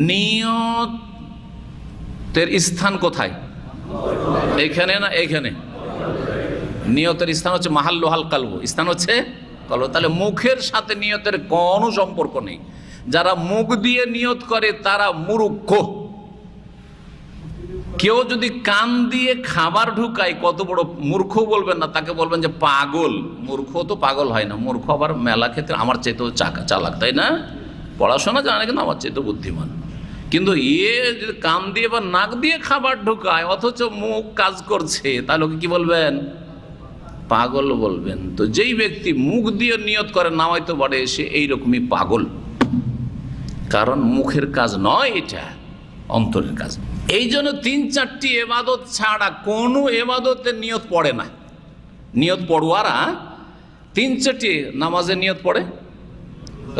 নিয়তের স্থান কোথায়? এইখানে না এইখানে? নিয়তের স্থান হচ্ছে মাহাল্লুহাল কালব, স্থান হচ্ছে কলব। তাহলে মুখের সাথে নিয়তের কোনো সম্পর্ক নেই। যারা মুখ দিয়ে নিয়ত করে তারা মূর্খ। কেউ যদি কান দিয়ে খাবার ঢুকায় কত বড় মূর্খ বলবেন না, তাকে বলবেন যে পাগল। মূর্খ তো পাগল হয় না, মূর্খ আবার মেলা ক্ষেত্রে আমার চাইতেও চালাক, তাই না? পড়াশোনা জানে কিন্তু আমার চাইতেও বুদ্ধিমান। কিন্তু যদি কান দিয়ে বা নাক দিয়ে খাবার ঢুকায় অথচ মুখ কাজ করছে, তাহলে ওকে কি বলবেন? পাগল বলবেন। তো যেই ব্যক্তি মুখ দিয়ে নিয়ত করে নামাইতে পারে সে এইরকমই পাগল, কারণ মুখের কাজ নয়, এটা অন্তরের কাজ। এই জন্য 3-4টি এবাদত ছাড়া কোনো এবাদতের নিয়ত পড়ে না। নিয়ত পড়ুয়ারা 3-4টি নামাজের নিয়ত পড়ে,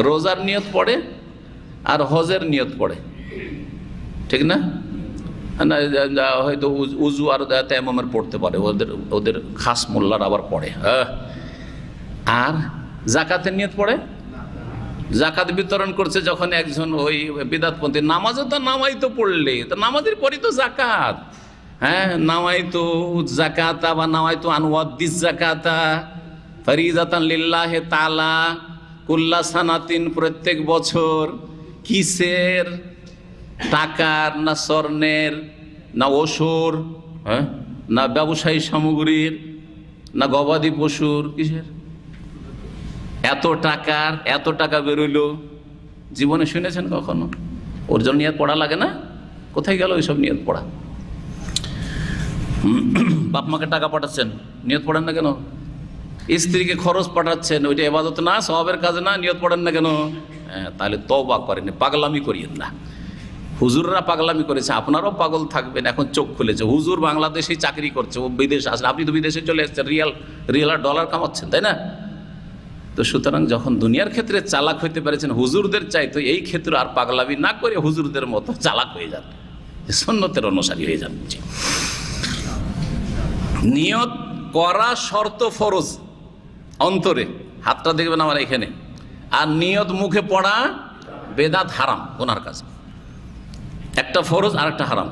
রোজার নিয়ত পড়ে, আর হজের নিয়ত পড়ে, ঠিক না? হয়তো উজু আর তায়াম্মুমের পড়তে পারে, ওদের খাস মোল্লার আবার পড়ে। আর জাকাতের নিয়ত পড়ে। জাকাত বিতরণ করছে যখন একজন ওই বিদআতপন্থী, নামাজও তো নামাইতো পড়লে, তো নামাজের পরই তো জাকাত। হ্যাঁ, নামাইতো জাকাতা বা নামাইতো আনওয়াদ্দিস জাকাতা ফরিজাতান লিল্লাহি তাআলা কুল্লা সানাতিন, প্রত্যেক বছর। কিসের? টাকার না স্বর্ণের না ওসুর, হ্যাঁ, না ব্যবসায়ী সামগ্রীর না গবাদি পশুর? কিসের? এত টাকা বেরোইলো, জীবনে শুনেছেন কখনো? ওর জন্য নিয়ত পড়া লাগে না? কোথায় গেল ওইসব নিয়ত পড়া? বাপ মাকে টাকা পাঠাচ্ছেন, নিয়ত পড়েন না কেন? স্ত্রীকে খরচ পাঠাচ্ছেন, ওইটা ইবাদত না, সওয়াবের কাজ না, নিয়ত পড়েন না কেন? তাহলে তওবা করেন, পাগলামি করিয়েন না। হুজুররা পাগলামি করেছে, আপনারাও পাগল থাকবেন। এখন চোখ খুলেছে। হুজুর বাংলাদেশেই চাকরি করছে, ও বিদেশে আসলে, আপনি তো বিদেশে চলে এসেছেন, রিয়াল আর ডলার কামাচ্ছেন, তাই না? তো সুতরাং যখন দুনিয়ার ক্ষেত্রে চালাক হইতে পেরেছেন হুজুরদের চাইতো, এই ক্ষেত্রে আর পাগলামি না করে হুজুরদের মতো চালাক হয়ে যান, সুন্নতের অনুসারী হয়ে যান। নিয়ত করা শর্ত ফরজ অন্তরে, হাতটা দেখবেন আমার এখানে। আর নিয়ত মুখে পড়া বেদাত, হারাম, গুনার কাজ। একটা ফরজ আর একটা হারাম।